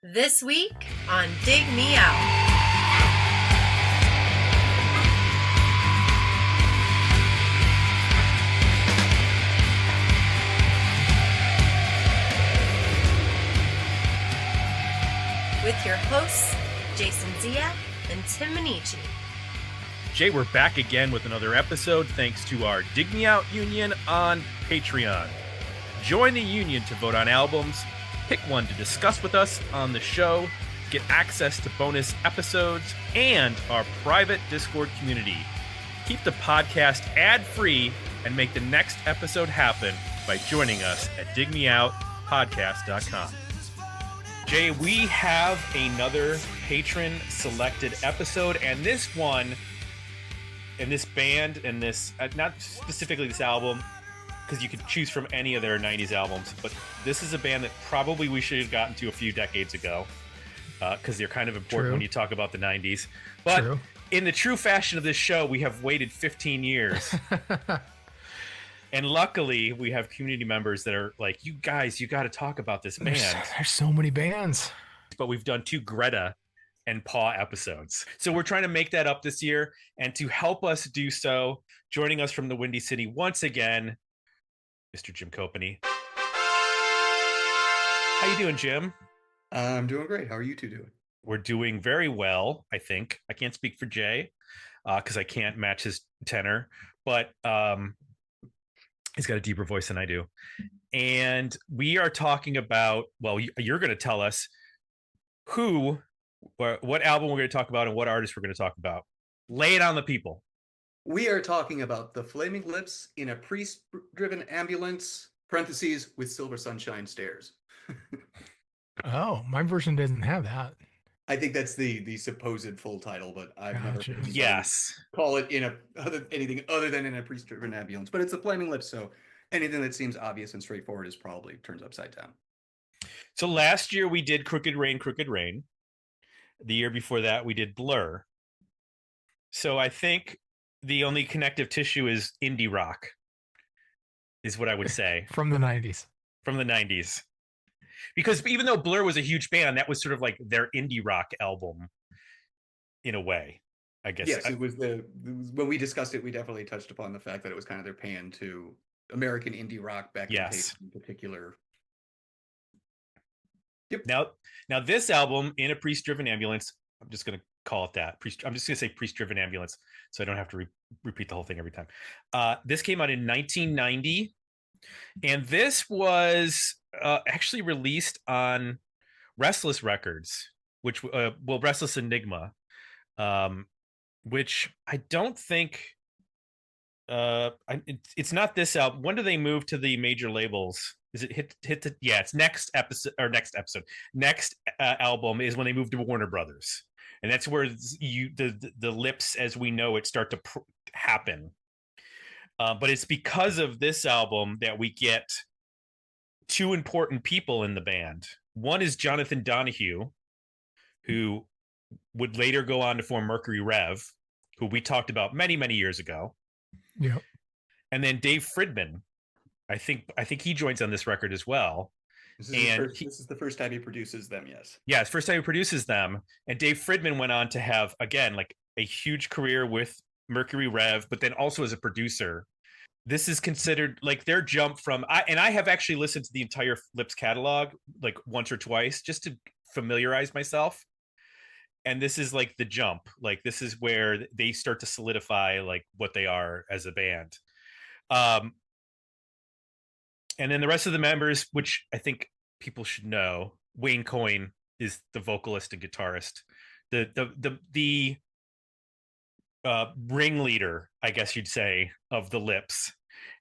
This week on Dig Me Out. With your hosts, Jason Zia and Tim Minichi. Jay, we're back again with another episode thanks to our Dig Me Out Union on Patreon. Join the union to vote on albums, pick one to discuss with us on the show, get access to bonus episodes, and our private Discord community. Keep the podcast ad-free and make the next episode happen by joining us at digmeoutpodcast.com. Jay, we have another patron-selected episode, and this one, and this band, and this, not specifically this album, because you could choose from any of their 90s albums, but this is a band that probably we should have gotten to a few decades ago, because they're kind of important when you talk about the 90s. But in the true fashion of this show, we have waited 15 years. And luckily, we have community members that are like, you guys, you got to talk about this band. There's so many bands. But we've done 2 Greta and Paw episodes. So we're trying to make that up this year. And to help us do so, joining us from the Windy City once again, Mr. Jim Copany. How you doing, Jim? I'm doing great. How are you two doing? We're doing very well, I think. I can't speak for Jay because I can't match his tenor. But he's got a deeper voice than I do. And we are talking about, well, you're going to tell us what album we're going to talk about and what artist we're going to talk about. Lay it on the people. We are talking about the Flaming Lips in a priest-driven ambulance, parentheses, with Silver Sunshine Stairs. Oh, my version doesn't have that. I think that's the supposed full title, but I've never call it anything other than in a priest-driven ambulance. But it's the Flaming Lips, so anything that seems obvious and straightforward is probably turns upside down. So last year we did Crooked Rain, Crooked Rain. The year before that we did Blur. So I think the only connective tissue is indie rock, is what I would say. From the 90s. From the 90s. Because even though Blur was a huge band, that was sort of like their indie rock album in a way, I guess. Yes, it was when we discussed it, we definitely touched upon the fact that it was kind of their pan to American indie rock back in the day in particular. Yep. Now this album, In a Priest-Driven Ambulance, I'm just going to call it that. I'm just going to say Priest-Driven Ambulance, so I don't have to repeat the whole thing every time. This came out in 1990, and this was actually released on Restless Records, which Restless Enigma, which I don't think it's not this album. When do they move to the major labels? Is it hit the it's next album is when they move to Warner Brothers, and that's where the Lips as we know it start to happen. But it's because of this album that we get 2 important people in the band. One is Jonathan Donahue, who would later go on to form Mercury Rev, who we talked about many, many years ago. Yep. And then Dave Fridmann. I think he joins on this record as well. This is the first time he produces them, yes. Yeah, it's the first time he produces them. And Dave Fridmann went on to have, again, like a huge career with Mercury Rev, but then also as a producer. This is considered like their jump from, I have actually listened to the entire Lips catalog like once or twice just to familiarize myself. And this is like the jump. Like this is where they start to solidify like what they are as a band. And then the rest of the members, which I think people should know, Wayne Coyne is the vocalist and guitarist, the ringleader, I guess you'd say, of the Lips.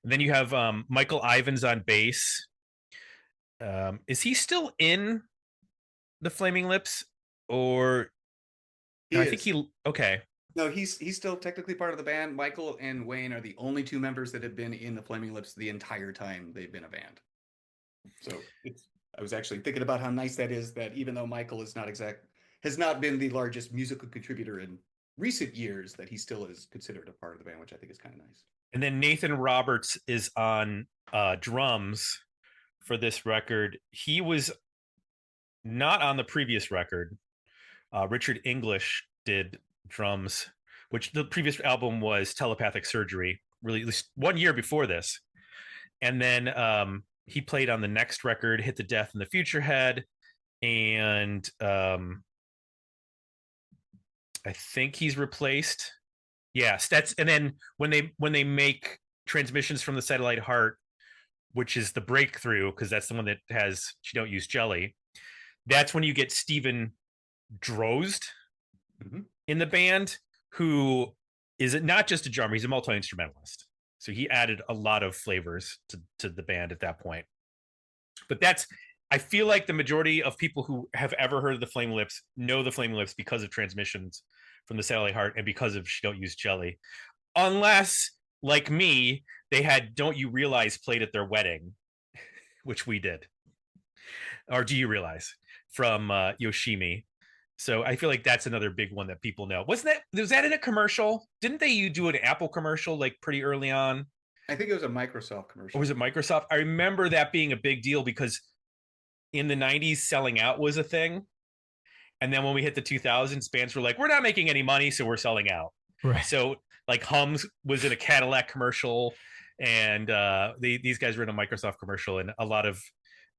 And then you have Michael Ivins on bass. Is he still in the Flaming Lips, or I think okay. No, he's still technically part of the band. Michael and Wayne are the only 2 members that have been in the Flaming Lips the entire time they've been a band. So I was actually thinking about how nice that is, that even though Michael has not been the largest musical contributor in recent years, that he still is considered a part of the band, which I think is kind of nice. And then Nathan Roberts is on drums for this record. He was not on the previous record. Richard English did drums, which the previous album was Telepathic Surgery, released 1 year before this. And then he played on the next record, Hit the Death in the Future Head, and I think he's replaced. Yes, that's, and then when they make Transmissions from the Satellite Heart, which is the breakthrough, because that's the one that has She Don't Use Jelly. That's when you get Stephen Drozd in the band, who is not just a drummer, he's a multi-instrumentalist. So he added a lot of flavors to the band at that point. But I feel like the majority of people who have ever heard of the Flaming Lips know the Flaming Lips because of Transmissions from the Satellite Heart and because of She Don't Use Jelly. Unless, like me, they had Don't You Realize played at their wedding, which we did. Or Do You Realize from Yoshimi. So I feel like that's another big one that people know. Was that in a commercial? Didn't they do an Apple commercial like pretty early on? I think it was a Microsoft commercial. Or was it Microsoft? I remember that being a big deal because in the 90s, selling out was a thing. And then when we hit the 2000s, bands were like, we're not making any money, so we're selling out. Right. So like Hums was in a Cadillac commercial, and these guys were in a Microsoft commercial, and a lot of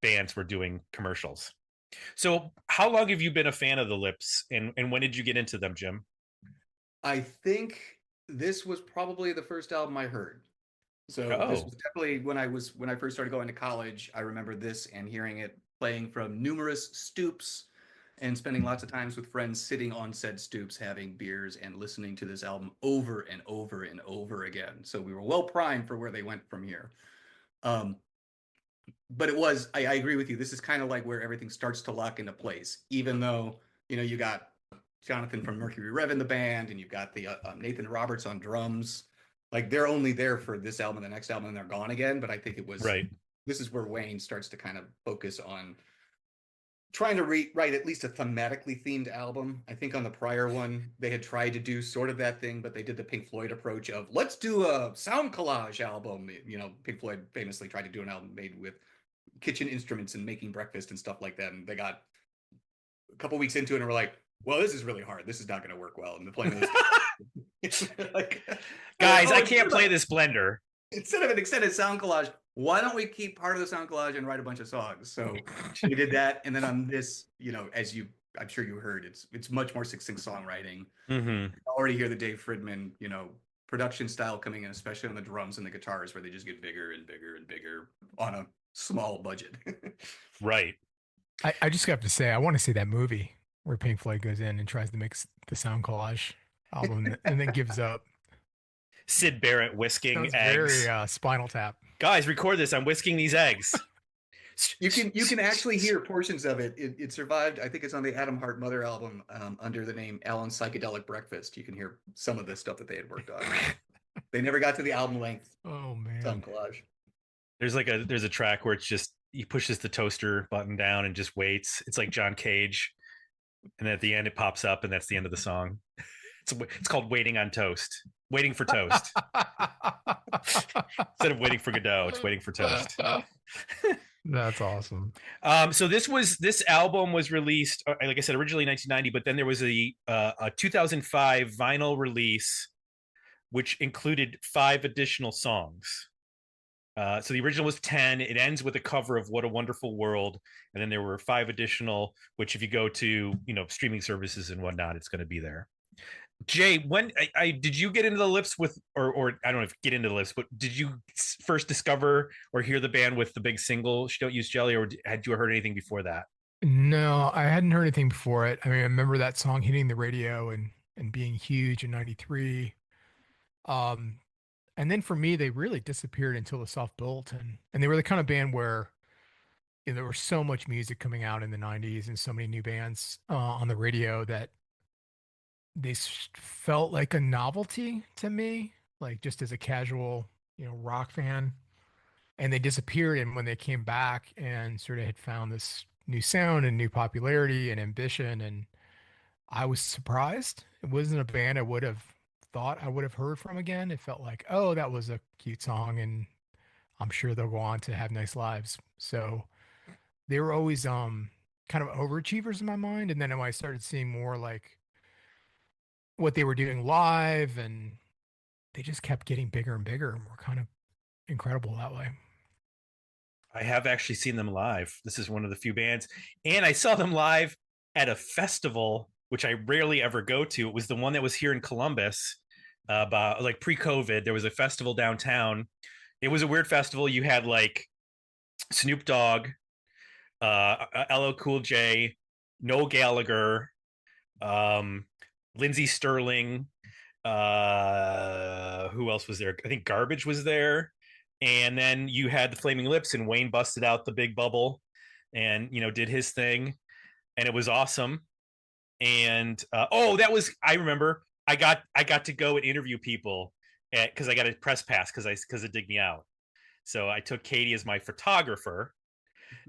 bands were doing commercials. So how long have you been a fan of the Lips, and when did you get into them, Jim? I think this was probably the first album I heard. So this was definitely when I first started going to college. I remember this and hearing it playing from numerous stoops and spending lots of times with friends sitting on said stoops having beers and listening to this album over and over and over again. So we were well primed for where they went from here. But it was, I agree with you. This is kind of like where everything starts to lock into place, even though, you got Jonathan from Mercury Rev in the band, and you've got the Nathan Roberts on drums. Like, they're only there for this album and the next album, and they're gone again. But I think it was This is where Wayne starts to kind of focus on trying to write at least a thematically themed album. I think on the prior one, they had tried to do sort of that thing, but they did the Pink Floyd approach of let's do a sound collage album. Pink Floyd famously tried to do an album made with kitchen instruments and making breakfast and stuff like that. And they got a couple weeks into it and were like, well, this is really hard. This is not going to work well. And the playing this like, guys, I can't play this blender. Instead of an extended sound collage, why don't we keep part of the sound collage and write a bunch of songs? So we did that. And then on this, as I'm sure you heard, it's much more succinct songwriting. Mm-hmm. You already hear the Dave Fridmann, production style coming in, especially on the drums and the guitars, where they just get bigger and bigger and bigger on a small budget. Right. I just have to say, I want to see that movie where Pink Floyd goes in and tries to make the sound collage album and then gives up. Sid Barrett whisking eggs. Very Spinal Tap. Guys, record this. I'm whisking these eggs. You can actually hear portions of it. It survived. I think it's on the Adam Hart Mother album under the name Alan's Psychedelic Breakfast. You can hear some of the stuff that they had worked on. They never got to the album length. Oh man. Sound collage. There's a track where it's just he pushes the toaster button down and just waits. It's like John Cage, and at the end it pops up, and that's the end of the song. It's called Waiting on Toast. Waiting for toast. Instead of waiting for Godot, it's waiting for toast. That's awesome. So this album was released, like I said, originally 1990, but then there was a 2005 vinyl release, which included 5 additional songs. So the original was 10. It ends with a cover of What a Wonderful World. And then there were 5 additional, which if you go to, streaming services and whatnot, it's going to be there. Jay, when did you get into the Lips with, or I don't know if get into the Lips, but did you first discover or hear the band with the big single She Don't Use Jelly, or had you heard anything before that? No, I hadn't heard anything before it. I mean, I remember that song hitting the radio and being huge in '93. And then for me, they really disappeared until the Soft Built, and they were the kind of band where there was so much music coming out in the '90s and so many new bands on the radio that they felt like a novelty to me, like just as a casual, rock fan. And they disappeared. And when they came back and sort of had found this new sound and new popularity and ambition, and I was surprised. It wasn't a band I would have thought I would have heard from again. It felt like, oh, that was a cute song, and I'm sure they'll go on to have nice lives. So they were always kind of overachievers in my mind. And then when I started seeing more like what they were doing live, and they just kept getting bigger and bigger and were kind of incredible that way. I have actually seen them live. This is one of the few bands. And I saw them live at a festival, which I rarely ever go to. It was the one that was here in Columbus, about like pre-COVID. There was a festival downtown. It was a weird festival. You had like Snoop Dogg, LL Cool J, Noel Gallagher, Lindsey Sterling. Who else was there? I think Garbage was there. And then you had the Flaming Lips, and Wayne busted out the big bubble and, did his thing. And it was awesome. And I remember I got to go and interview people because I got a press pass because it Dig Me Out. So I took Katie as my photographer,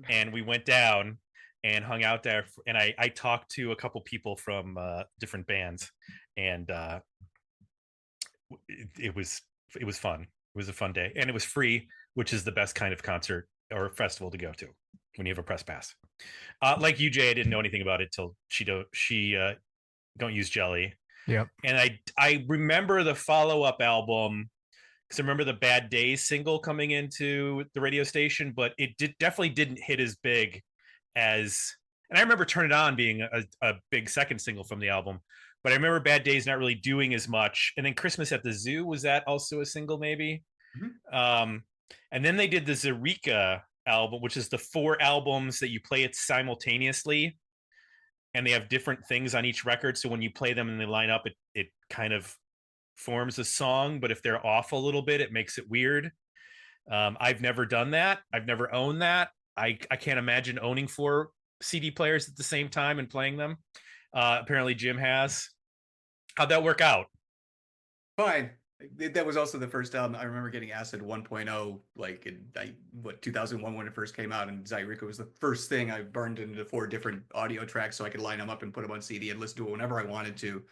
and we went down and hung out there. And I talked to a couple people from different bands, and it was fun. It was a fun day, and it was free, which is the best kind of concert or festival to go to when you have a press pass. Like you, Jay, I didn't know anything about it till she don't use jelly. Yep. And I remember the follow-up album because I remember the Bad Days single coming into the radio station, but it definitely didn't hit as big as. And I remember Turn It On being a big second single from the album. But I remember Bad Days not really doing as much. And then Christmas at the Zoo, was that also a single maybe? Mm-hmm. And then they did the Zerika album, which is the 4 albums that you play it simultaneously. And they have different things on each record. So when you play them and they line up, it kind of forms a song. But if they're off a little bit, it makes it weird. I've never done that. I've never owned that. I can't imagine owning 4 CD players at the same time and playing them. Apparently Jim has. How'd that work out? Fine. That was also the first album. I remember getting Acid 1.0 like in 2001 when it first came out, and Zyrika was the first thing I burned into 4 different audio tracks so I could line them up and put them on CD and listen to it whenever I wanted to.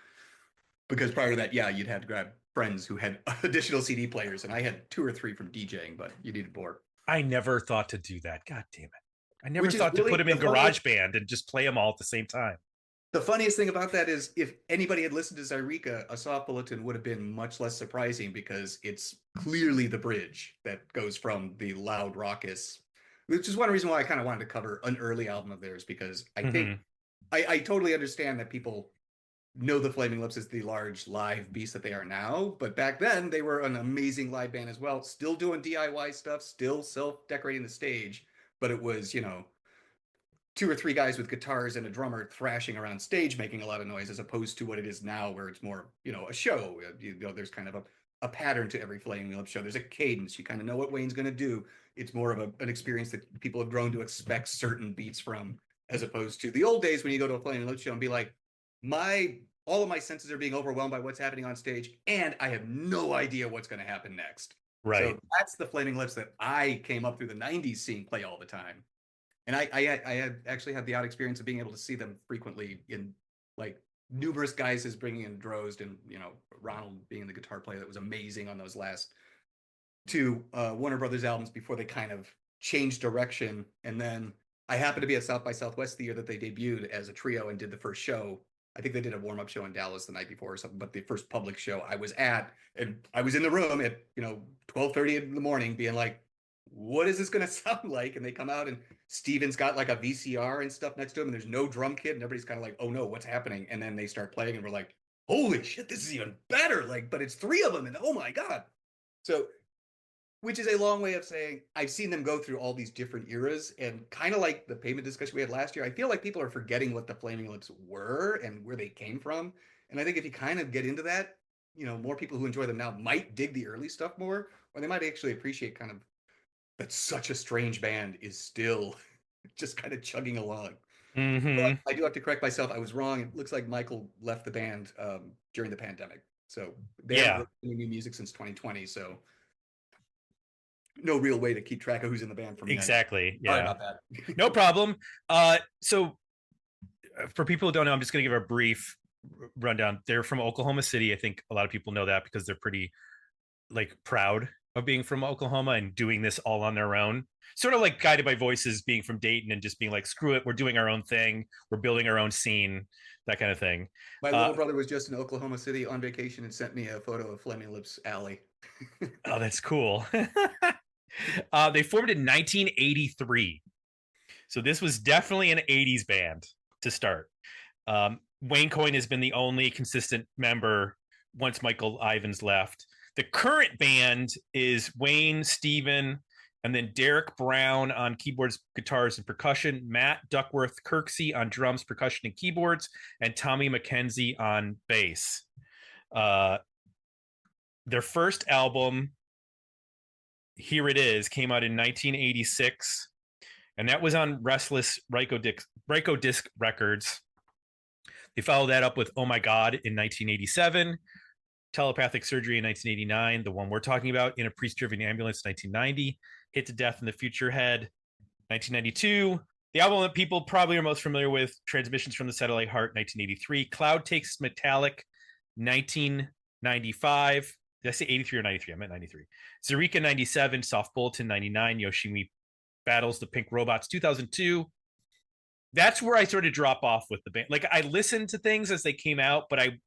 Because prior to that, you'd have to grab friends who had additional CD players, and I had 2 or 3 from DJing, but you needed more. I never thought to do that. God damn it. I never thought to put them in GarageBand and just play them all at the same time. The funniest thing about that is if anybody had listened to Zyrika, A Soft Bulletin would have been much less surprising because it's clearly the bridge that goes from the loud, raucous, which is one reason why I kind of wanted to cover an early album of theirs, because I think I totally understand that people know the Flaming Lips as the large live beast that they are now. But back then, they were an amazing live band as well, still doing DIY stuff, still self-decorating the stage. But it was, 2 or 3 guys with guitars and a drummer thrashing around stage, making a lot of noise, as opposed to what it is now, where it's more, a show. There's kind of a pattern to every Flaming Lips show. There's a cadence. You kind of know what Wayne's going to do. It's more of an experience that people have grown to expect certain beats from, as opposed to the old days when you go to a Flaming Lips show and be like, all of my senses are being overwhelmed by what's happening on stage, and I have no idea what's going to happen next. Right. So that's the Flaming Lips that I came up through the 90s seeing play all the time. And I had actually had the odd experience of being able to see them frequently in like numerous guys as bringing in Drozd and, Ronald being the guitar player that was amazing on those last 2 Warner Brothers albums before they kind of changed direction. And then I happened to be at South by Southwest the year that they debuted as a trio and did the first show. I think they did a warm-up show in Dallas the night before or something, but the first public show I was at, and I was in the room at, 12:30 in the morning being like, what is this going to sound like? And they come out and Steven's got like a VCR and stuff next to him, and there's no drum kit, and everybody's kind of like, oh no, what's happening? And then they start playing and we're like, holy shit, this is even better. Like, but it's 3 of them, and oh my God. So, which is a long way of saying I've seen them go through all these different eras, and kind of like the Pavement discussion we had last year, I feel like people are forgetting what the Flaming Lips were and where they came from. And I think if you kind of get into that, more people who enjoy them now might dig the early stuff more, or they might actually appreciate kind of that such a strange band is still just kind of chugging along. But I do have to correct myself. I was wrong. It looks like Michael left the band during the pandemic. So they haven't written any new music since 2020. So no real way to keep track of who's in the band from exactly. Sorry about that. No problem. So for people who don't know, I'm just going to give a brief rundown. They're from Oklahoma City. I think a lot of people know that because they're pretty like proud of being from Oklahoma and doing this all on their own. Sort of like Guided by Voices being from Dayton and just being like, screw it, we're doing our own thing, we're building our own scene, that kind of thing. My little brother was just in Oklahoma City on vacation and sent me a photo of Flaming Lips Alley. Oh, that's cool. They formed in 1983. So this was definitely an 80s band to start. Wayne Coyne has been the only consistent member once Michael Ivins left. The current band is Wayne, Steven, and then Derek Brown on keyboards, guitars, and percussion, Matt Duckworth Kirksey on drums, percussion, and keyboards, and Tommy McKenzie on bass. Their first album, Here It Is, came out in 1986, and that was on Restless Ryko Disc Records. They followed that up with Oh My God in 1987, Telepathic Surgery in 1989, the one we're talking about, In a Priest-Driven Ambulance 1990, Hit to Death in the Future Head 1992, the album that people probably are most familiar with, Transmissions from the Satellite Heart 1983, Cloud Takes Metallic 1995. Did I say 83 or 93? I meant 93. Zurika 97, Soft Bulletin 99, Yoshimi Battles the Pink Robots 2002. That's where I sort of drop off with the band. Like, I listened to things as they came out, but I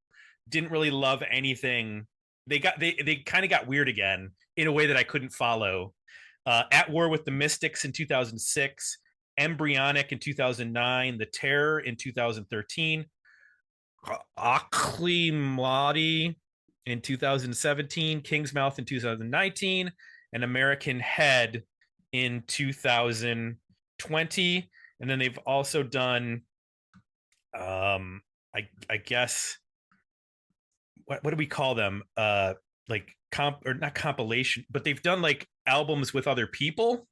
didn't really love anything. They kind of got weird again in a way that I couldn't follow. At War with the Mystics in 2006, Embryonic in 2009, The Terror in 2013, Akli Mladi in 2017, King's Mouth in 2019, and American Head in 2020. And then they've also done, I guess, what do we call them? Like not compilation, but they've done like albums with other people.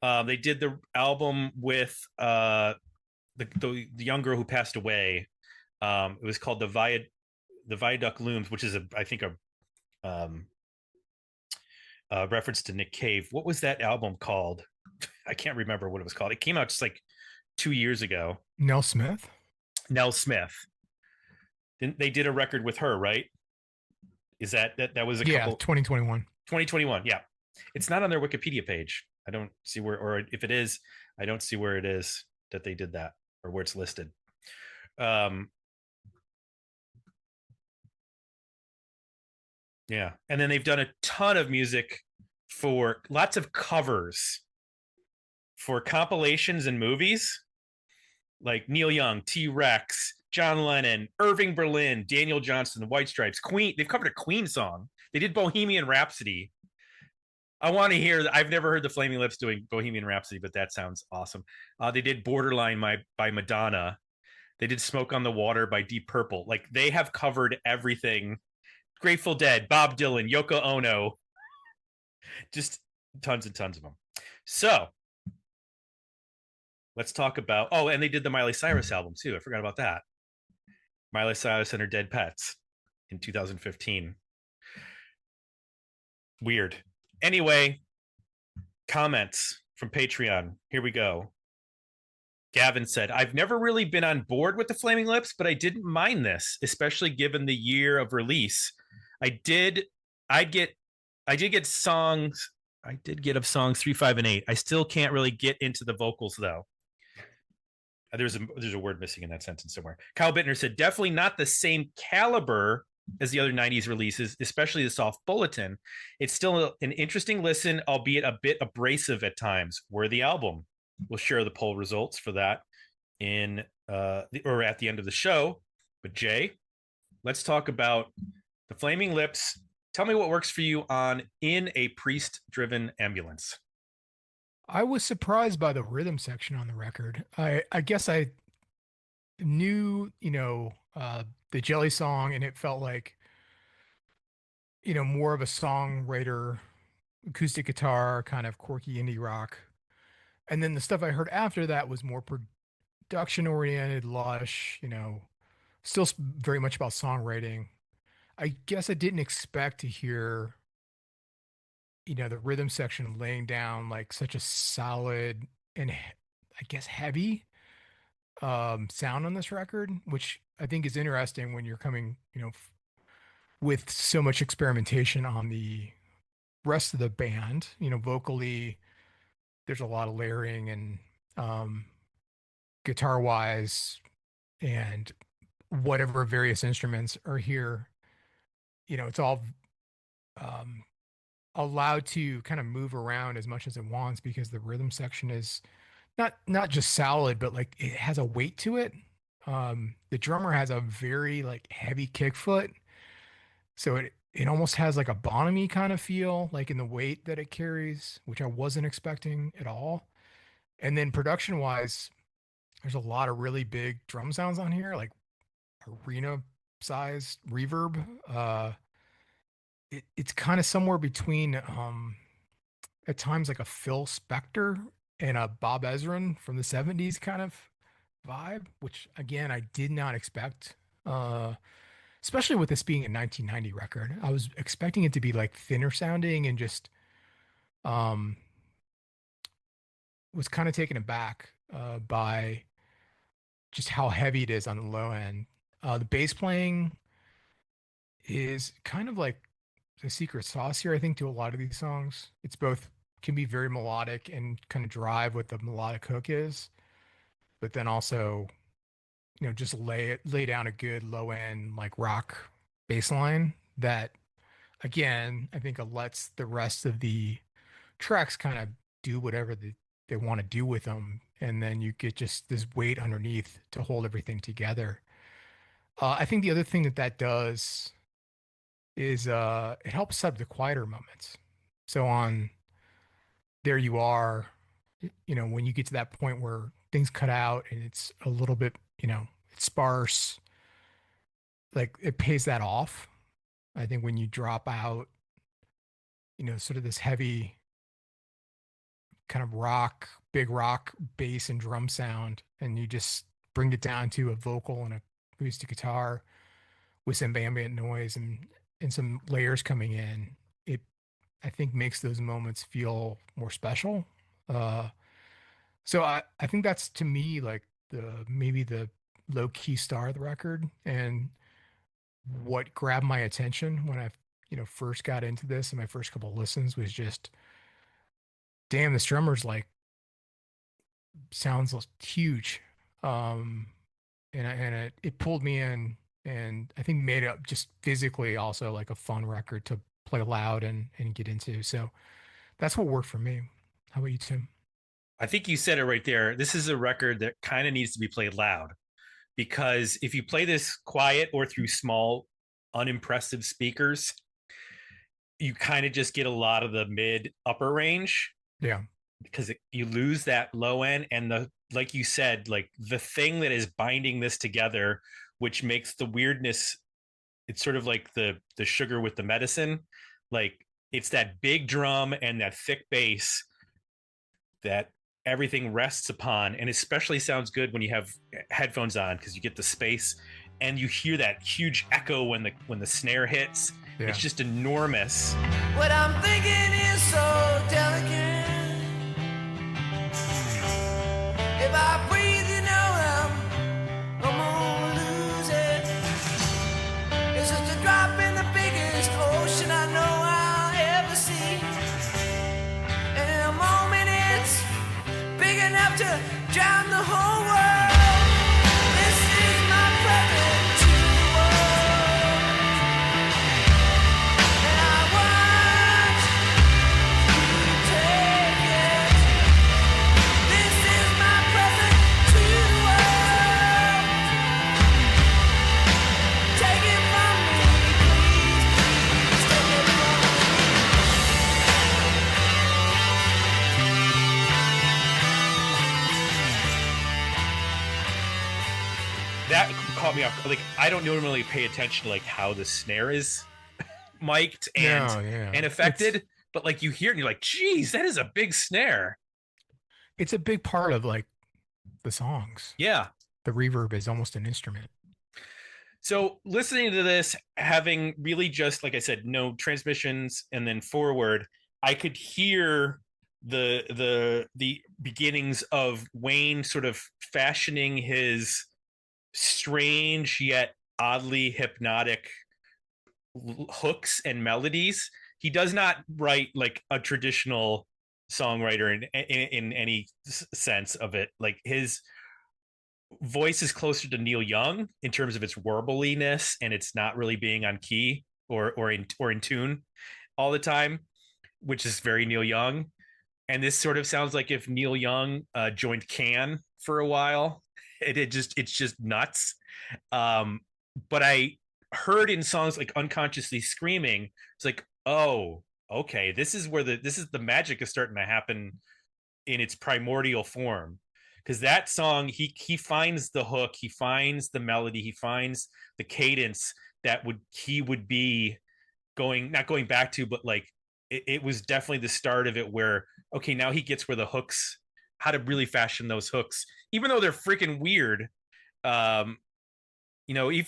They did the album with the young girl who passed away. It was called the Viaduct Looms, which is I think a reference to Nick Cave. What was that album called? I can't remember what it was called. It came out just like 2 years ago. Nell Smith. They did a record with her, right? Is that was a couple? 2021. 2021. Yeah, it's not on their Wikipedia page. I don't see where, or if it is, I don't see where it is that they did that or where it's listed. Yeah, and then they've done a ton of music for lots of covers for compilations and movies, like Neil Young, T-Rex, John Lennon, Irving Berlin, Daniel Johnston, the White Stripes, Queen. They've covered a Queen song. They did Bohemian Rhapsody. I want to hear. I've never heard the Flaming Lips doing Bohemian Rhapsody, but that sounds awesome. They did Borderline by Madonna. They did Smoke on the Water by Deep Purple. Like, they have covered everything. Grateful Dead, Bob Dylan, Yoko Ono, just tons and tons of them. So let's talk about, and they did the Miley Cyrus album too. I forgot about that. Miley Cyrus and Her Dead Pets in 2015. Weird. Anyway, comments from Patreon. Here we go. Gavin said, I've never really been on board with the Flaming Lips, but I didn't mind this, especially given the year of release. I did get songs. I did get of songs 3, 5, and 8. I still can't really get into the vocals though. There's a word missing in that sentence somewhere. Kyle Bittner said, definitely not the same caliber as the other 90s releases, especially the Soft Bulletin. It's still an interesting listen, albeit a bit abrasive at times. Worthy album. We'll share the poll results for that at the end of the show. But Jay, let's talk about the Flaming Lips. Tell me what works for you on In a Priest-Driven Ambulance. I was surprised by the rhythm section on the record. I guess I knew, the Jelly song, and it felt like, more of a songwriter, acoustic guitar, kind of quirky indie rock. And then the stuff I heard after that was more production oriented, lush, still very much about songwriting. I guess I didn't expect to hear, the rhythm section laying down like such a solid and I guess heavy sound on this record, which I think is interesting when you're coming, with so much experimentation on the rest of the band. Vocally, there's a lot of layering and guitar wise and whatever various instruments are here. It's all um, allowed to kind of move around as much as it wants because the rhythm section is not just solid, but like it has a weight to it. The drummer has a very like heavy kick foot, so it almost has like a Bonham kind of feel, like in the weight that it carries, which I wasn't expecting at all. And then production wise, there's a lot of really big drum sounds on here, like arena sized reverb. It's kind of somewhere between at times like a Phil Spector and a Bob Ezrin from the 70s kind of vibe, which again I did not expect. Especially with this being a 1990 record. I was expecting it to be like thinner sounding and just um was kind of taken aback by just how heavy it is on the low end. The bass playing is kind of like the secret sauce here, I think, to a lot of these songs. It's both can be very melodic and kind of drive what the melodic hook is, but then also, just lay down a good low end like rock bass line that again, I think it lets the rest of the tracks kind of do whatever they want to do with them. And then you get just this weight underneath to hold everything together. I think the other thing that does is it helps set up the quieter moments. So on There You Are, when you get to that point where things cut out and it's a little bit, it's sparse, like it pays that off. I think when you drop out, sort of this heavy kind of big rock bass and drum sound, and you just bring it down to a vocal and a acoustic guitar with some ambient noise and some layers coming in, it I think makes those moments feel more special. So I think that's to me like maybe the low key star of the record and what grabbed my attention when I first got into this and my first couple of listens was just damn, this drummer's like sounds huge. And it pulled me in and I think made it just physically also like a fun record to play loud and get into. So that's what worked for me. How about you, Tim? I think you said it right there. This is a record that kind of needs to be played loud because if you play this quiet or through small, unimpressive speakers, you kind of just get a lot of the mid upper range. Yeah. Because you lose that low end and like you said, like the thing that is binding this together, which makes the weirdness, it's sort of like the sugar with the medicine. Like it's that big drum and that thick bass that everything rests upon, and especially sounds good when you have headphones on because you get the space and you hear that huge echo when the snare hits. Yeah. It's just enormous. What I'm thinking is so delicate. If I breathe, I'm gonna lose it. It's just a drop in the biggest ocean I know I'll ever see. And in a moment it's big enough to drown the whole world. This is my present to the world. And I want you to take it. This is my present to the world. Take it from me, please, please take it from me. That caught me off. Like I don't normally pay attention to like how the snare is mic'd and affected, but like you hear it and you're like, geez, that is a big snare. It's a big part of like the songs. Yeah. The reverb is almost an instrument. So listening to this, having really just, like I said, no transmissions and then forward, I could hear the beginnings of Wayne sort of fashioning his strange yet oddly hypnotic hooks and melodies he does not write like a traditional songwriter in any sense of it. Like his voice is closer to Neil Young in terms of its warbliness, and it's not really being on key or in tune all the time, which is very Neil Young. And this sort of sounds like if Neil Young joined Can for a while. It's just nuts. But I heard in songs like Unconsciously Screaming, it's like, oh, okay, this is the magic is starting to happen in its primordial form. Because that song, he finds the hook, he finds the melody, he finds the cadence that he would be not going back to, but like it was definitely the start of it where, okay, now he gets where the hooks, how to really fashion those hooks, even though they're freaking weird. You know, I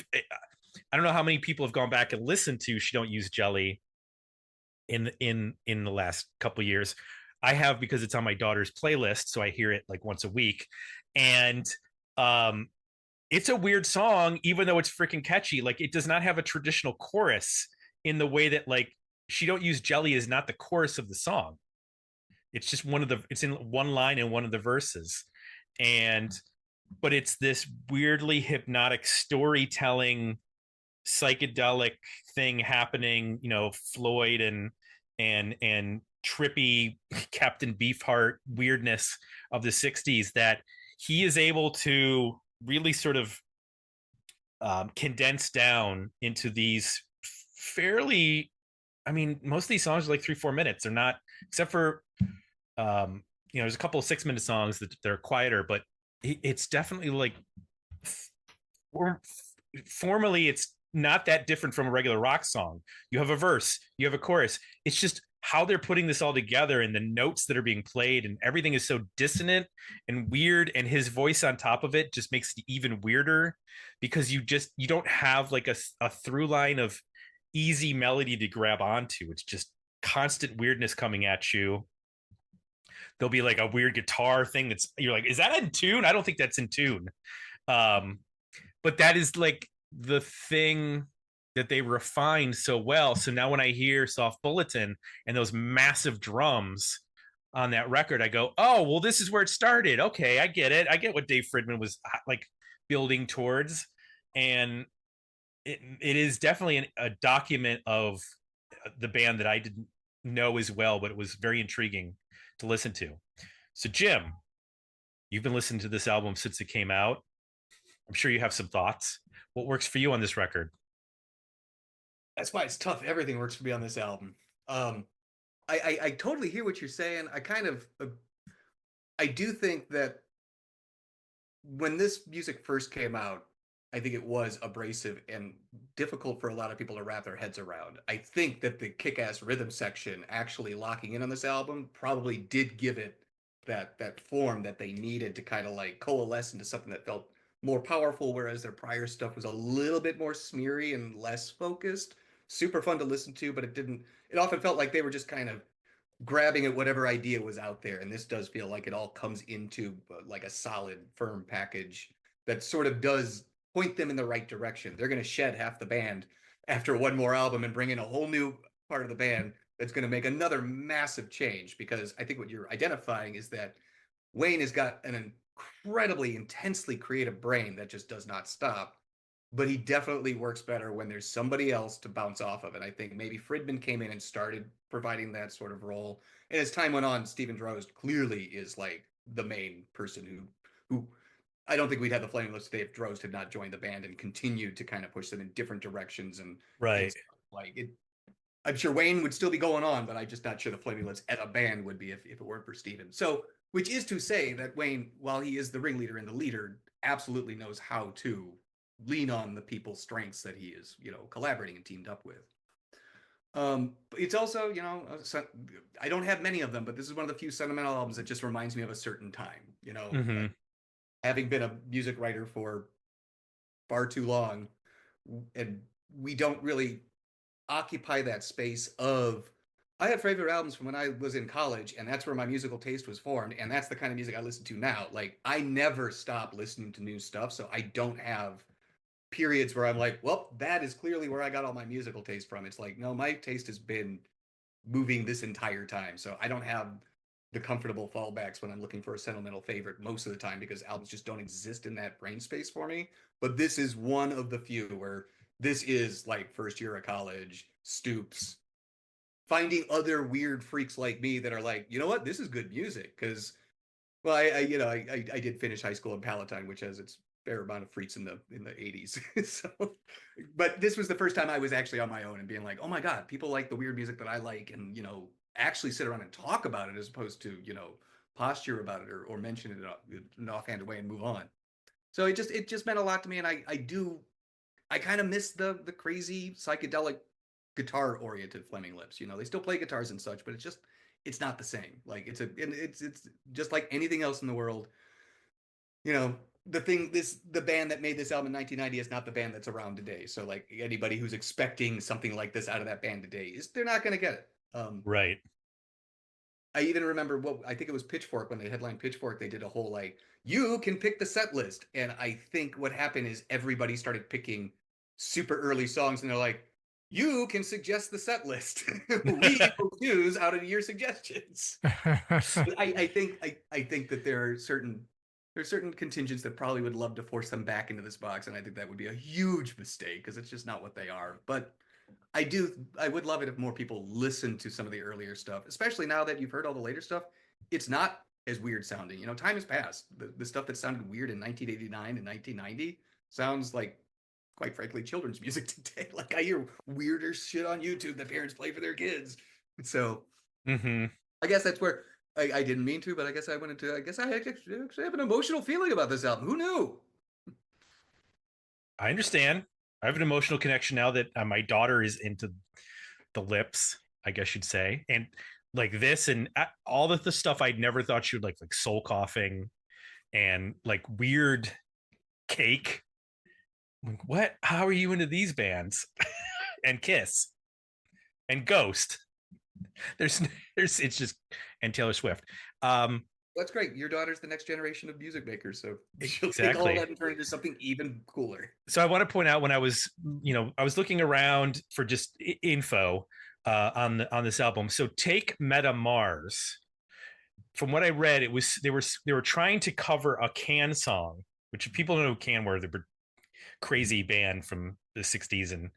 don't know how many people have gone back and listened to She Don't Use Jelly in the last couple of years. I have, because it's on my daughter's playlist, so I hear it like once a week. And it's a weird song, even though it's freaking catchy. Like, it does not have a traditional chorus in the way that like She Don't Use Jelly is not the chorus of the song. It's just it's in one line in one of the verses. But it's this weirdly hypnotic storytelling, psychedelic thing happening, you know, Floyd and trippy Captain Beefheart weirdness of the 60s that he is able to really sort of condense down into these fairly, I mean, most of these songs are like 3-4 minutes. They're not, except for you know, there's a couple of 6-minute songs that they're quieter, but it's definitely like formally it's not that different from a regular rock song. You have a verse, you have a chorus. It's just how they're putting this all together and the notes that are being played, and everything is so dissonant and weird, and his voice on top of it just makes it even weirder, because you don't have like a through line of easy melody to grab onto. It's just constant weirdness coming at you. There'll be like a weird guitar thing that's, you're like, is that in tune? I don't think that's in tune. But that is like the thing that they refined so well. So now when I hear Soft Bulletin and those massive drums on that record, I go, oh, well, this is where it started. Okay, I get it. I get what Dave Fridmann was like building towards. And it is definitely a document of the band that I didn't know as well, but it was very intriguing to listen to. So Jim, you've been listening to this album since it came out. I'm sure you have some thoughts. What works for you on this record? That's why it's tough. Everything works for me on this album. I totally hear what you're saying. I do think that when this music first came out, I think it was abrasive and difficult for a lot of people to wrap their heads around. I think that the kick-ass rhythm section actually locking in on this album probably did give it that form that they needed to kind of like coalesce into something that felt more powerful, whereas their prior stuff was a little bit more smeary and less focused. Super fun to listen to, but it often felt like they were just kind of grabbing at whatever idea was out there. And this does feel like it all comes into like a solid, firm package that sort of does point them in the right direction. They're going to shed half the band after one more album and bring in a whole new part of the band that's going to make another massive change, because I think what you're identifying is that Wayne has got an incredibly intensely creative brain that just does not stop, but he definitely works better when there's somebody else to bounce off of. And I think maybe Fridmann came in and started providing that sort of role. And as time went on, Stephen Drozd clearly is like the main person who I don't think we'd have the Flaming Lips today if Drozd had not joined the band and continued to kind of push them in different directions. And right, like it, I'm sure Wayne would still be going on, but I'm just not sure the Flaming Lips as a band would be if it weren't for Stephen. So, which is to say that Wayne, while he is the ringleader and the leader, absolutely knows how to lean on the people's strengths that he is, you know, collaborating and teamed up with. It's also, you know, I don't have many of them, but this is one of the few sentimental albums that just reminds me of a certain time, you know. Mm-hmm. Having been a music writer for far too long, and we don't really occupy that space of, I have favorite albums from when I was in college, and that's where my musical taste was formed, and that's the kind of music I listen to now. Like, I never stop listening to new stuff, so I don't have periods where I'm like, well, that is clearly where I got all my musical taste from. It's like, no, my taste has been moving this entire time. So I don't have the comfortable fallbacks when I'm looking for a sentimental favorite most of the time, because albums just don't exist in that brain space for me. But this is one of the few where this is like first year of college, Stoops, finding other weird freaks like me that are like, you know what, this is good music. Because, well, I did finish high school in Palatine, which has its fair amount of freaks in the 80s. So, but this was the first time I was actually on my own and being like, oh my God, people like the weird music that I like, and actually sit around and talk about it, as opposed to posture about it, or mention it in an offhand way and move on. So it just meant a lot to me, and I kind of miss the crazy psychedelic guitar oriented Flaming Lips. They still play guitars and such, but it's not the same. Like it's just like anything else in the world. The band that made this album in 1990 is not the band that's around today. So like anybody who's expecting something like this out of that band today, they're not going to get it. Right. I even remember I think it was Pitchfork, when they headlined Pitchfork, they did a whole like, you can pick the set list. And I think what happened is everybody started picking super early songs, and they're like, you can suggest the set list. We will choose out of your suggestions. I think that there are certain contingents that probably would love to force them back into this box, and I think that would be a huge mistake, because it's just not what they are. But I would love it if more people listen to some of the earlier stuff, especially now that you've heard all the later stuff. It's not as weird sounding. Time has passed. The stuff that sounded weird in 1989 and 1990 sounds like, quite frankly, children's music today. Like I hear weirder shit on YouTube that parents play for their kids. So I guess that's where I didn't mean to, but I guess I actually have an emotional feeling about this album. Who knew? I understand. I have an emotional connection now that my daughter is into the Lips, I guess you'd say. And like this and all of the stuff I'd never thought she would like Soul Coughing and like weird Cake. Like, what? How are you into these bands? And Kiss and Ghost. There's it's just, and Taylor Swift. That's great. Your daughter's the next generation of music makers, so she'll Exactly. take all that and turn it into something even cooler. So I want to point out, when I was looking around for just info on this album. So Take Meta Mars. From what I read, it was they were trying to cover a Can song, which people don't know who Can were. They were crazy band from the 60s and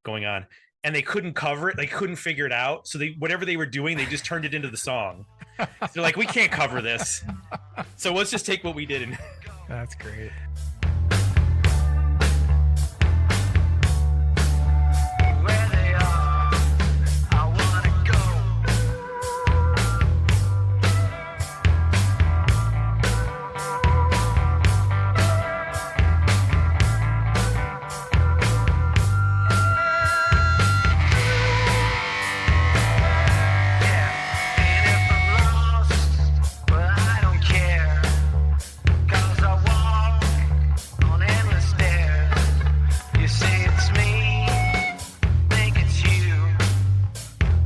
going on, and they couldn't cover it. They couldn't figure it out. So whatever they were doing, they just turned it into the song. They're like, we can't cover this, so let's just take what we did. And That's great. Where they are, I wanna And if I'm lost, well, I don't care, 'cause I walk on endless stairs. You say it's me, think it's you.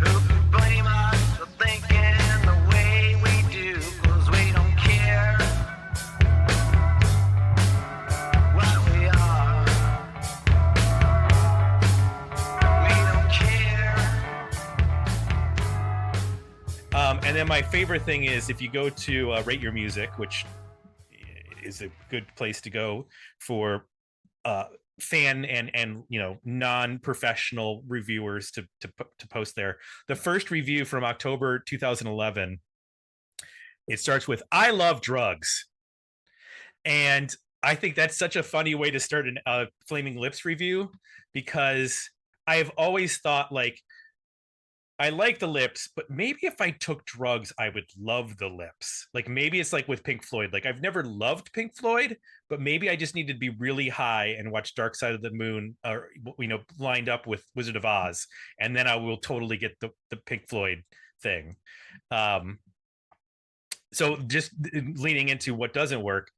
Who could blame us for thinking the way we do? 'Cause we don't care what we are. We don't care. and then my favorite thing is, if you go to Rate Your Music, which is a good place to go for fan and non-professional reviewers to post there. The first review from October 2011, it starts with, "I love drugs," and I think that's such a funny way to start a Flaming Lips review, because I have always thought, like, I like the Lips, but maybe if I took drugs, I would love the Lips. Like maybe it's like with Pink Floyd. Like I've never loved Pink Floyd, but maybe I just need to be really high and watch Dark Side of the Moon, or lined up with Wizard of Oz, and then I will totally get the Pink Floyd thing. So just leaning into what doesn't work,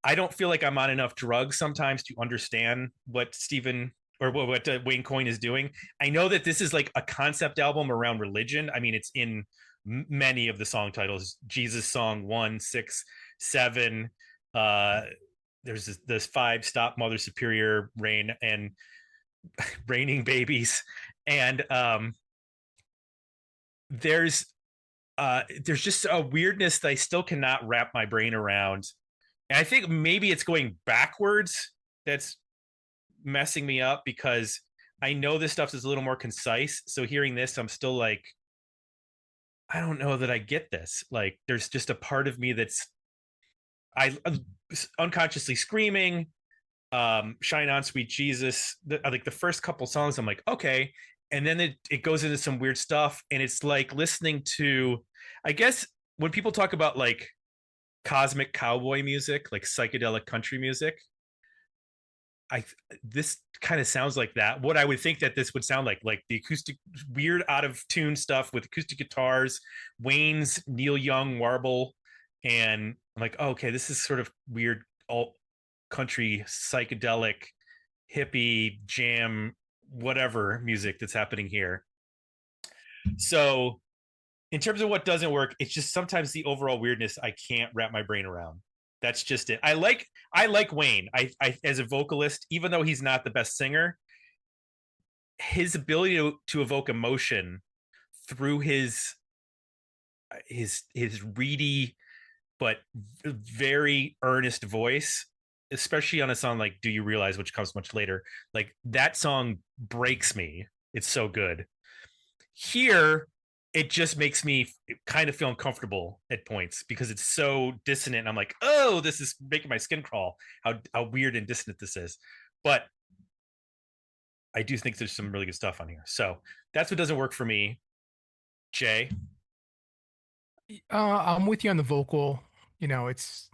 I don't feel like I'm on enough drugs sometimes to understand what Wayne Coyne is doing. I know that this is like a concept album around religion. I mean, it's in many of the song titles. Jesus Song 1, 6, 7. There's this 5, Stop, Mother Superior, Rain, and Raining Babies. And there's just a weirdness that I still cannot wrap my brain around. And I think maybe it's going backwards that's messing me up, because I know this stuff is a little more concise. So hearing this, I'm still like, I don't know that I get this. Like, there's just a part of me that's I'm unconsciously screaming. Shine On Sweet Jesus. I think the first couple songs I'm like, okay. And then it goes into some weird stuff. And it's like listening to, I guess when people talk about like cosmic cowboy music, like psychedelic country music, this kind of sounds like that. What I would think that this would sound like the acoustic, weird, out of tune stuff with acoustic guitars, Wayne's Neil Young warble, and I'm like, oh, okay, this is sort of weird alt country psychedelic hippie jam whatever music that's happening here. So in terms of what doesn't work, it's just sometimes the overall weirdness I can't wrap my brain around. That's just it. I like Wayne. I as a vocalist, even though he's not the best singer, his ability to evoke emotion through his reedy but very earnest voice, especially on a song like Do You Realize, which comes much later, like that song breaks me. It's so good. Here it just makes me kind of feel uncomfortable at points because it's so dissonant. I'm like, oh, this is making my skin crawl. How weird and dissonant this is. But I do think there's some really good stuff on here. So that's what doesn't work for me. Jay? I'm with you on the vocal. You know, it's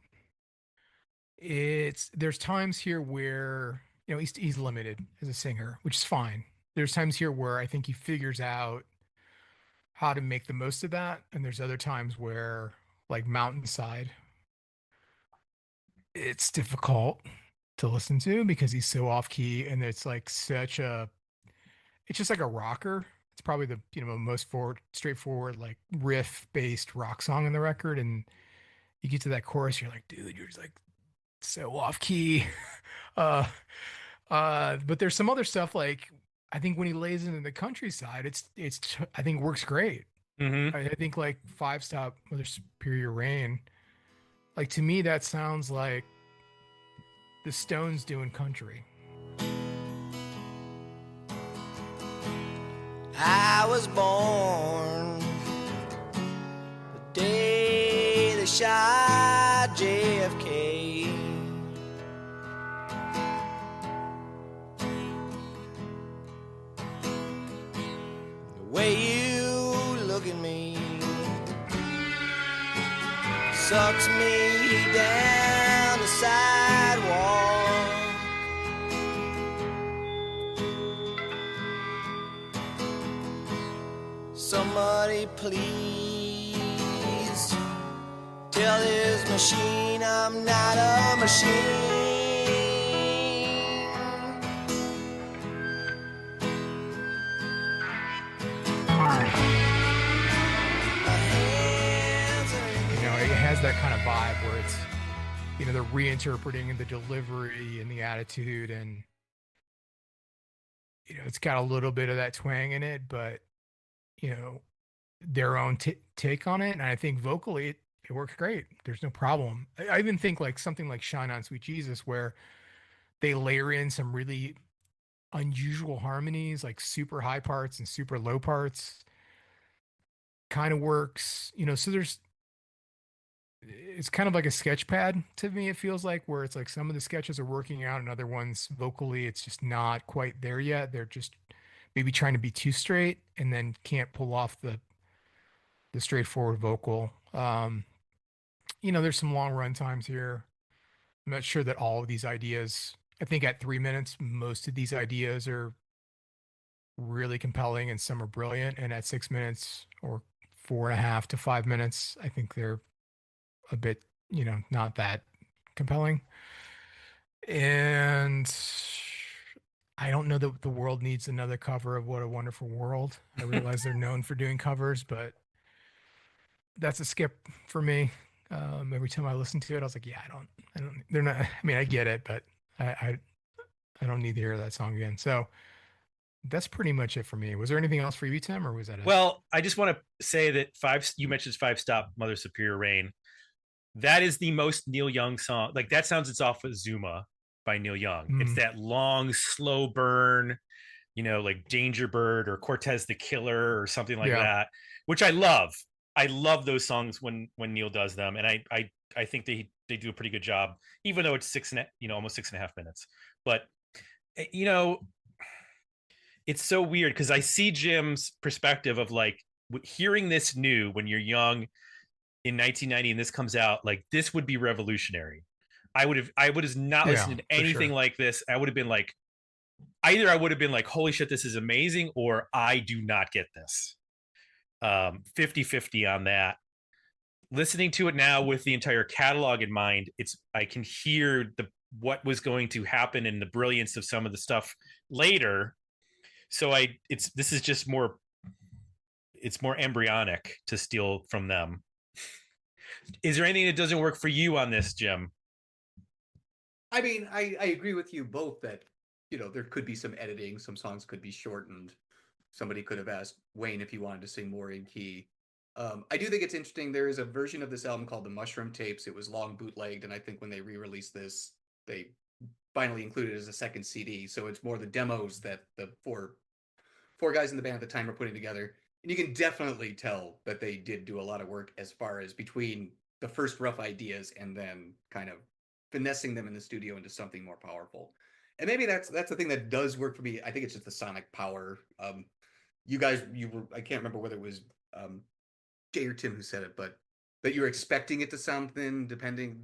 there's times here where, you know, he's limited as a singer, which is fine. There's times here where I think he figures out how to make the most of that, and there's other times where, like Mountainside, it's difficult to listen to because he's so off key, and it's like it's just like a rocker. It's probably the, you know, most straightforward like riff based rock song on the record, and you get to that chorus, you're like, dude, you're just like so off key. uh but there's some other stuff, like I think when he lays into the countryside, I think works great. Mm-hmm. I think like Five Stop, Mother Superior Rain, like to me that sounds like the Stones doing country. I was born the day they shot JFK. The way you look at me sucks me down the sidewalk. Somebody please tell this machine I'm not a machine. You know, it has that kind of vibe where it's, you know, they're reinterpreting the delivery and the attitude, and you know, it's got a little bit of that twang in it, but you know, their own take on it. And I think vocally it works great. There's no problem. I even think like something like Shine On Sweet Jesus, where they layer in some really unusual harmonies, like super high parts and super low parts, kind of works, you know. So it's kind of like a sketch pad to me, it feels like, where it's like some of the sketches are working out and other ones vocally it's just not quite there yet. They're just maybe trying to be too straight and then can't pull off the straightforward vocal. You know, there's some long run times here. I'm not sure that all of these ideas, I think at 3 minutes, most of these ideas are really compelling and some are brilliant. And at 6 minutes or 4.5 to 5 minutes, I think they're a bit, you know, not that compelling. And I don't know that the world needs another cover of What a Wonderful World. I realize they're known for doing covers, but that's a skip for me. Every time I listen to it, I was like, yeah, they're not, I mean, I get it, but I don't need to hear that song again. So That's pretty much it for me. Was there anything else for you, Tim, or was that it? Well, I just want to say that you mentioned Five Stop Mother Superior Rain. That is the most Neil Young song. Like that sounds it's off with Zuma by Neil Young. It's that long, slow burn, like Danger Bird or Cortez the Killer or something like that, which I love. I love those songs when Neil does them, and I think they do a pretty good job, even though it's almost 6.5 minutes. But it's so weird because I see Jim's perspective of like hearing this new when you're young in 1990 and this comes out, like this would be revolutionary. I would have not listened to anything like this. I would have been like, either I would have been like, holy shit, this is amazing, or I do not get this. 50-50 on that. Listening to it now with the entire catalog in mind, I can hear what was going to happen and the brilliance of some of the stuff later. So this is just more, it's more embryonic to steal from them. Is there anything that doesn't work for you on this, Jim? I mean, I agree with you both that, there could be some editing, some songs could be shortened. Somebody could have asked Wayne if he wanted to sing more in key. I do think it's interesting. There is a version of this album called the Mushroom Tapes. It was long bootlegged, and I think when they re-released this, they finally included it as a second CD. So it's more the demos that the four guys in the band at the time were putting together. And you can definitely tell that they did do a lot of work as far as between the first rough ideas and then kind of finessing them in the studio into something more powerful. And maybe that's the thing that does work for me. I think it's just the sonic power. You guys, I can't remember whether it was Jay or Tim who said it, but that you're expecting it to sound thin, depending,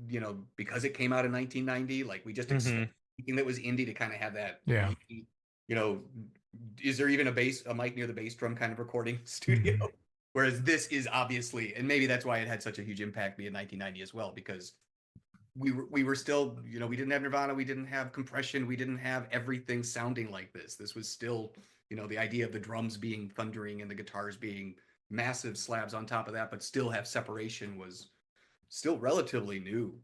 because it came out in 1990. Like we just expect anything that was indie to kind of have that. Is there even a mic near the bass drum kind of recording studio? Whereas this is obviously, and maybe that's why it had such a huge impact in 1990 as well, because we were still, we didn't have Nirvana, we didn't have compression, we didn't have everything sounding like this. This was still, the idea of the drums being thundering and the guitars being massive slabs on top of that, but still have separation was still relatively new,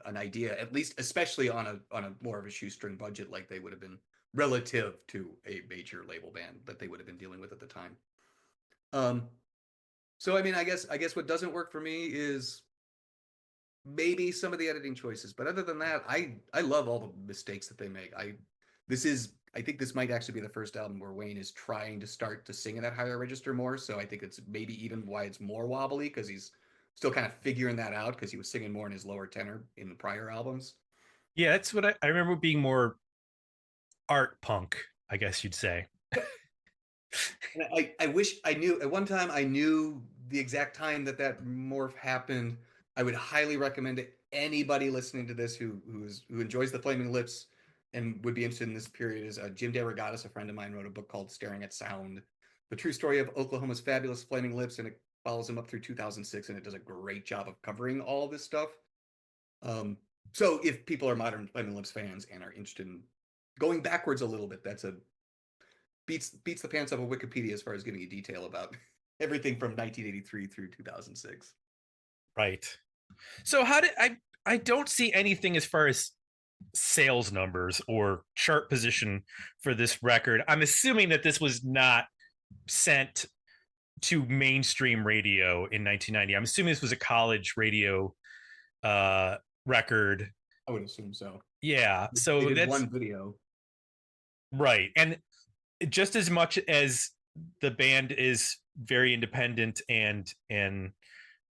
an idea, at least, especially on a more of a shoestring budget, like they would have been relative to a major label band that they would have been dealing with at the time. So I mean, I guess what doesn't work for me is maybe some of the editing choices, but other than that, I love all the mistakes that they make. I think this might actually be the first album where Wayne is trying to start to sing in that higher register more. So I think it's maybe even why it's more wobbly, because he's still kind of figuring that out, because he was singing more in his lower tenor in the prior albums. Yeah, that's what I remember being more art punk, I guess you'd say. And I wish I knew, at one time I knew the exact time that morph happened. I would highly recommend it. Anybody listening to this who enjoys the Flaming Lips and would be interested in this period is Jim DeRogatis, a friend of mine, wrote a book called Staring at Sound, the true story of Oklahoma's fabulous Flaming Lips, and it follows him up through 2006, and it does a great job of covering all this stuff. So if people are modern Flaming Lips fans and are interested in going backwards a little bit, that's beats the pants off of Wikipedia as far as giving you detail about everything from 1983 through 2006. Right. So I don't see anything as far as sales numbers or chart position for this record. I'm assuming that this was not sent to mainstream radio in 1990. I'm assuming this was a college radio record. I would assume so. Yeah. So that's one video. Right. And just as much as the band is very independent and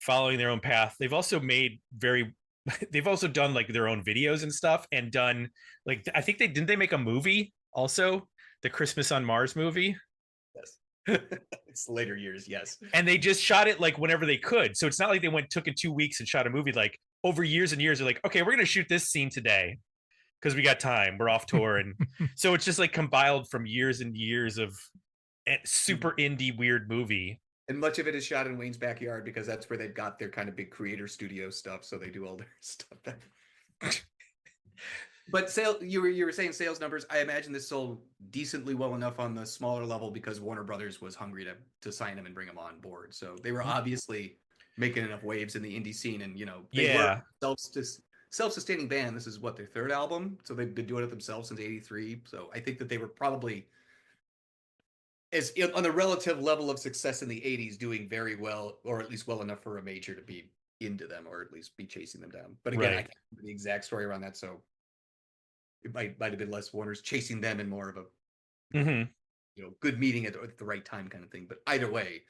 following their own path, they've also done like their own videos and stuff, and done like, I think they make a movie also, the Christmas on Mars movie. Yes. It's later years. Yes. And they just shot it like whenever they could. So it's not like they took in 2 weeks and shot a movie. Like over years and years, they're like, okay, we're going to shoot this scene today because we got time. We're off tour. And so it's just like compiled from years and years of super indie weird movie. And much of it is shot in Wayne's backyard, because that's where they've got their kind of big creator studio stuff. So they do all their stuff there. But you were saying sales numbers. I imagine this sold decently well enough on the smaller level because Warner Brothers was hungry to sign him and bring him on board. So they were obviously making enough waves in the indie scene, and they were self-sustaining band. This is their third album, so they've been doing it themselves since '83. So I think that they were probably on the relative level of success in the 80s, doing very well, or at least well enough for a major to be into them, or at least be chasing them down. But again, I can't remember the exact story around that, so it might have been less Warner's chasing them and more of a good meeting at the right time kind of thing. But either way,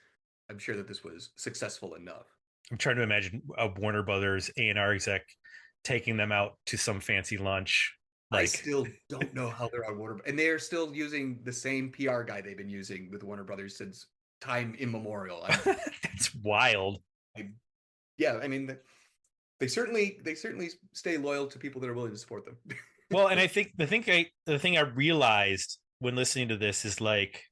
I'm sure that this was successful enough. I'm trying to imagine a Warner Brothers A&R exec taking them out to some fancy lunch. I still don't know how they're on Warner, and they're still using the same PR guy they've been using with Warner Brothers since time immemorial. That's wild. Yeah, I mean, they certainly stay loyal to people that are willing to support them. Well, and I think the thing I realized when listening to this is like,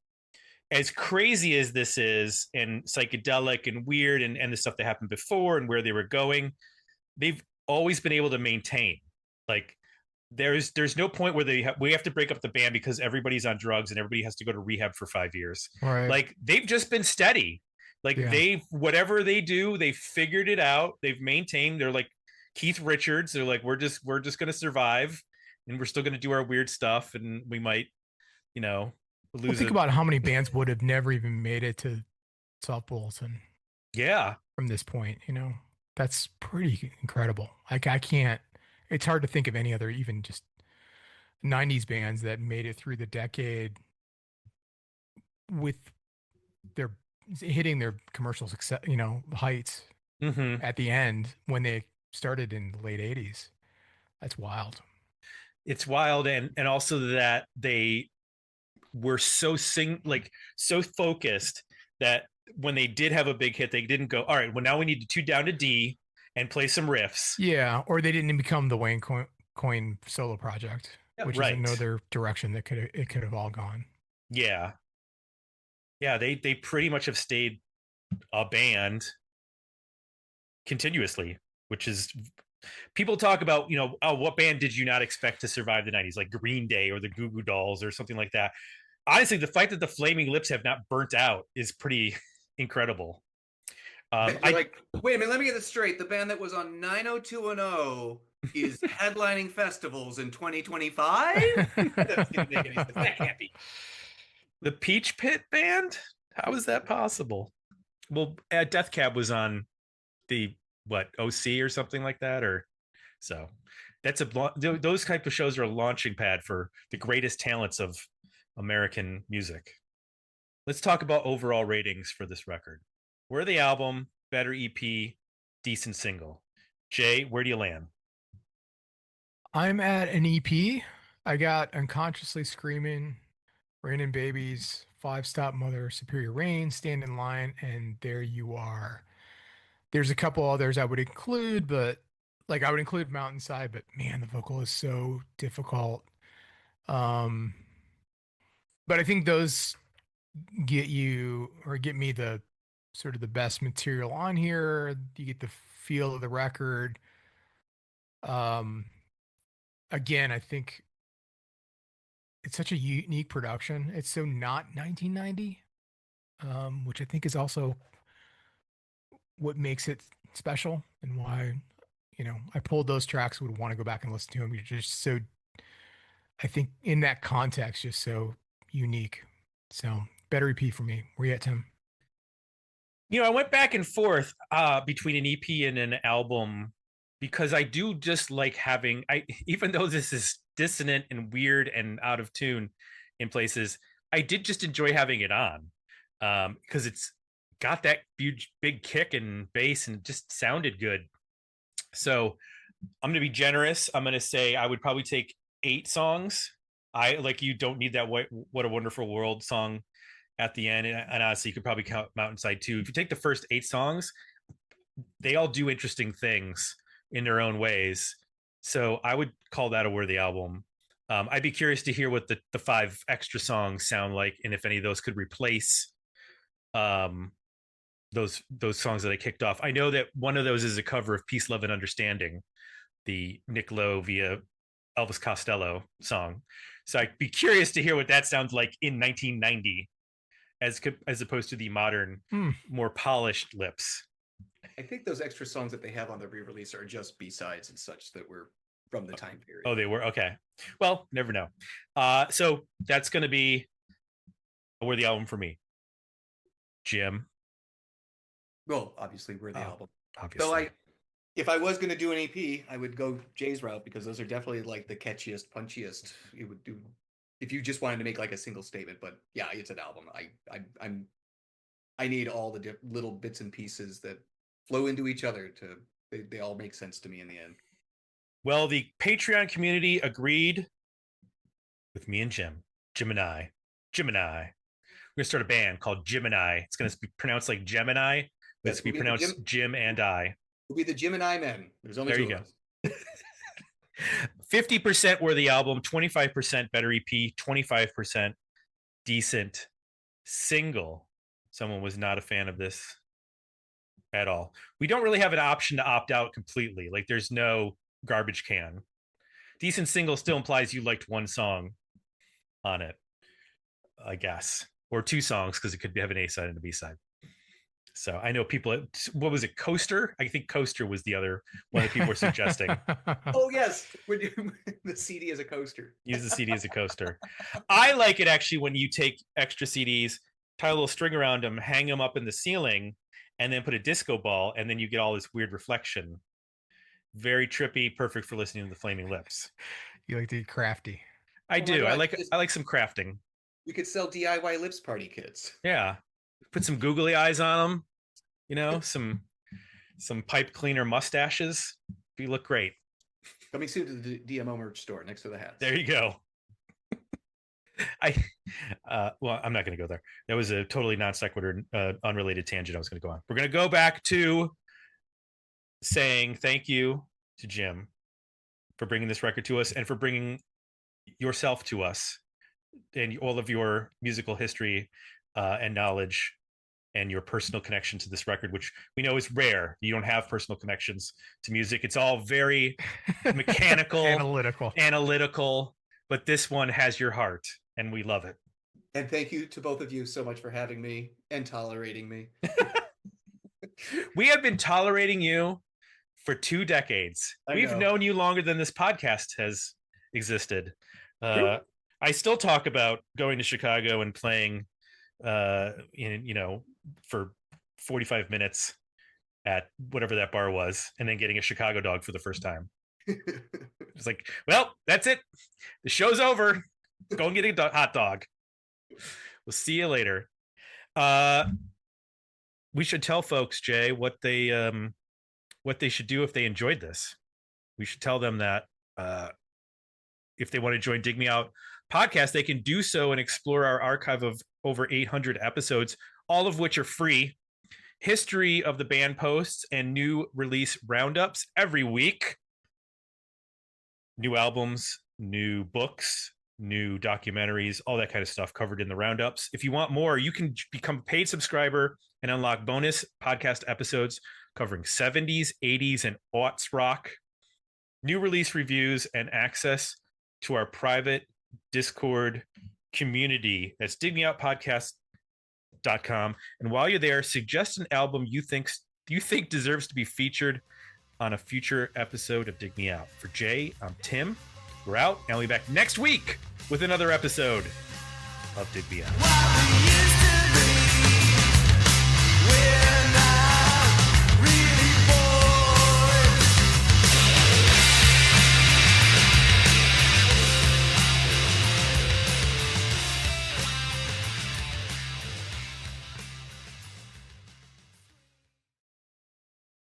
as crazy as this is, and psychedelic and weird, and the stuff that happened before and where they were going, they've always been able to maintain. Like, there's no point where we have to break up the band because everybody's on drugs and everybody has to go to rehab for 5 years. Right. Like, they've just been steady. Like, whatever they do, they figured it out. They've maintained. They're like Keith Richards. They're like, we're just going to survive, and we're still going to do our weird stuff, and we might, lose. Think about how many bands would have never even made it to Soft Bulletin. Yeah. From this point, that's pretty incredible. Like, I can't. It's hard to think of any other, even just 90s bands that made it through the decade with their hitting their commercial success, heights at the end when they started in the late 80s. That's wild. It's wild. And also that they were so focused that when they did have a big hit, they didn't go, all right, well, now we need to tune down to D and play some riffs. Yeah. Or they didn't become the Wayne Coyne solo project, which is another direction that it could have all gone. Yeah. Yeah. They pretty much have stayed a band continuously, which is, people talk about, what band did you not expect to survive the 90s? Like Green Day or the Goo Goo Dolls or something like that. Honestly, the fact that the Flaming Lips have not burnt out is pretty incredible. Wait a minute, let me get this straight. The band that was on 90210 is headlining festivals in 2025? That can't be. The Peach Pit Band? How is that possible? Well, Death Cab was on the OC or something like that, or so. Those type of shows are a launching pad for the greatest talents of American music. Let's talk about overall ratings for this record. Where the album, better EP, decent single. Jay, where do you land? I'm at an EP. I got Unconsciously Screaming, Raining Babies, Five Stop Mother, Superior Rain, Stand in Line, and There You Are. There's a couple others I would include, but I would include Mountainside, but man, the vocal is so difficult. But I think those get me the sort of the best material on here. You get the feel of the record. Again, I think it's such a unique production. It's so not 1990, which I think is also what makes it special and why, I pulled those tracks, would want to go back and listen to them. You're just so, I think in that context, just so unique. So better EP for me. Where you at, Tim? I went back and forth between an EP and an album because I do just like having, even though this is dissonant and weird and out of tune in places, I did just enjoy having it on because it's got that huge, big kick and bass and just sounded good. So I'm going to be generous. I'm going to say I would probably take 8 songs. You don't need that What a Wonderful World song at the end. And honestly, you could probably count Mountainside too. If you take the first 8 songs, they all do interesting things in their own ways. So I would call that a worthy album. I'd be curious to hear what the 5 extra songs sound like, and if any of those could replace those songs that I kicked off. I know that one of those is a cover of Peace, Love, and Understanding, the Nick Lowe via Elvis Costello song. So I'd be curious to hear what that sounds like in 1990 as opposed to the modern, more polished Lips. I think those extra songs that they have on the re-release are just B-sides and such that were from the time period. Oh, they were? Okay. Well, never know. So that's going to be A worthy album for me. Jim. Well, obviously we're the album. Obviously. So if I was going to do an EP, I would go Jay's route because those are definitely like the catchiest, punchiest. It would do if you just wanted to make like a single statement. But yeah, it's an album. I need all the little bits and pieces that flow into each other to they all make sense to me in the end. Well, the Patreon community agreed with me and Jim. Gemini. We're going to start a band called Gemini. It's going to be pronounced like Gemini, but it's going to be pronounced Jim and I. We'll be the Gemini Men. There's only two of us. 50% worthy album, 25% better EP, 25% decent single. Someone was not a fan of this at all. We don't really have an option to opt out completely. Like there's no garbage can. Decent single still implies you liked one song on it, I guess, or two songs because it could have an A side and a B side. So I know people. What was it? Coaster? I think Coaster was the other one that people were suggesting. Oh yes, the CD as a coaster. Use the CD as a coaster. I like it actually when you take extra CDs, tie a little string around them, hang them up in the ceiling, and then put a disco ball, and then you get all this weird reflection. Very trippy, perfect for listening to the Flaming Lips. You like to be crafty. I do. I like some crafting. We could sell DIY lips party kits. Yeah. Put some googly eyes on them, you know, some pipe cleaner mustaches. You look great. Coming soon to the DMO merch store next to the hats. There you go. Well, I'm not going to go there. That was a totally non sequitur, unrelated tangent I was going to go on. We're going to go back to saying thank you to Jim for bringing this record to us and for bringing yourself to us and all of your musical history and knowledge and your personal connection to this record, which we know is rare. You don't have personal connections to music. It's all very mechanical, analytical, but this one has your heart and we love it. And thank you to both of you so much for having me and tolerating me. We have been tolerating you for 2 decades. We've known you longer than this podcast has existed. I still talk about going to Chicago and playing for 45 minutes at whatever that bar was, and then getting a Chicago dog for the first time. It's like, well, that's it. The show's over. Go and get a hot dog. We'll see you later. We should tell folks, Jay, what they should do if they enjoyed this. We should tell them that if they want to join Dig Me Out podcast, they can do so and explore our archive of over 800 episodes, all of which are free. History of the band posts and new release roundups every week. New albums, new books, new documentaries, all that kind of stuff covered in the roundups. If you want more, you can become a paid subscriber and unlock bonus podcast episodes covering 70s, 80s, and aughts rock, new release reviews, and access to our private Discord community. That's digmeoutpodcast.com. And while you're there, suggest an album you think deserves to be featured on a future episode of Dig Me Out. For Jay, I'm Tim. We're out, and we'll be back next week with another episode of Dig Me Out.